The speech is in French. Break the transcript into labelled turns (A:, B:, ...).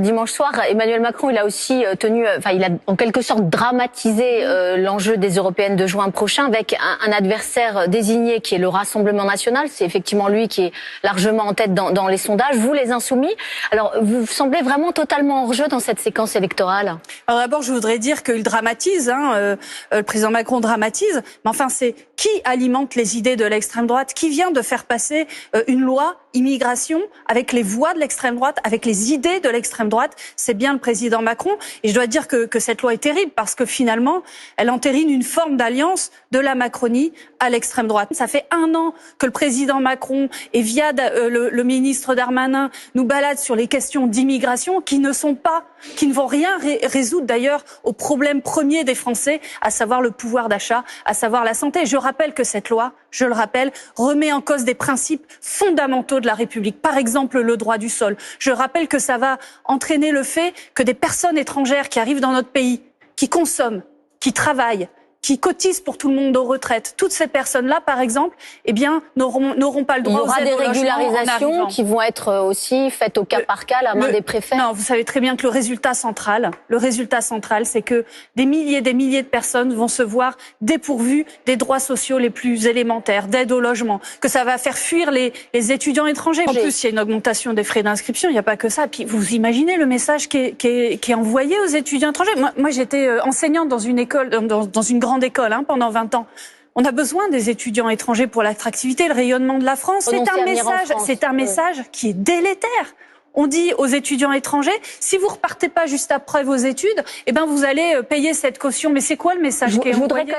A: Dimanche soir, Emmanuel Macron, il a aussi il a en quelque sorte dramatisé l'enjeu des européennes de juin prochain avec un adversaire désigné qui est le Rassemblement national. C'est effectivement lui qui est largement en tête dans les sondages. Vous, les Insoumis, alors vous semblez vraiment totalement hors jeu dans cette séquence électorale.
B: Alors d'abord, je voudrais dire qu'il dramatise, le président Macron dramatise, mais enfin c'est qui alimente les idées de l'extrême droite, qui vient de faire passer une loi immigration avec les voix de l'extrême droite, avec les idées de l'extrême droite, c'est bien le président Macron. Et je dois dire que cette loi est terrible parce que finalement, elle entérine une forme d'alliance de la Macronie à l'extrême droite. Ça fait 1 an que le président Macron et via le ministre Darmanin nous balade sur les questions d'immigration qui ne vont rien résoudre d'ailleurs au problème premier des Français, à savoir le pouvoir d'achat, à savoir la santé. Je rappelle que cette loi, je le rappelle, remet en cause des principes fondamentaux de la République. Par exemple, le droit du sol. Je rappelle que ça va entraîner le fait que des personnes étrangères qui arrivent dans notre pays, qui consomment, qui travaillent, qui cotisent pour tout le monde aux retraites, toutes ces personnes-là, par exemple, n'auront pas le droit aux aides au logement.
A: Il y aura des régularisations qui vont être aussi faites au cas par cas, à la main des préfets.
B: Non, vous savez très bien que le résultat central, c'est que des milliers de personnes vont se voir dépourvues des droits sociaux les plus élémentaires, d'aide au logement, que ça va faire fuir les étudiants étrangers. En plus, il y a une augmentation des frais d'inscription, il n'y a pas que ça. Puis vous imaginez le message qui est envoyé aux étudiants étrangers. Moi j'étais enseignante dans une école, dans une grande école pendant 20 ans. On a besoin des étudiants étrangers pour l'attractivité, le rayonnement de la France. C'est un message qui est délétère. On dit aux étudiants étrangers, si vous repartez pas juste après vos études, vous allez payer cette caution. Mais c'est quoi le message qui est envoyé ?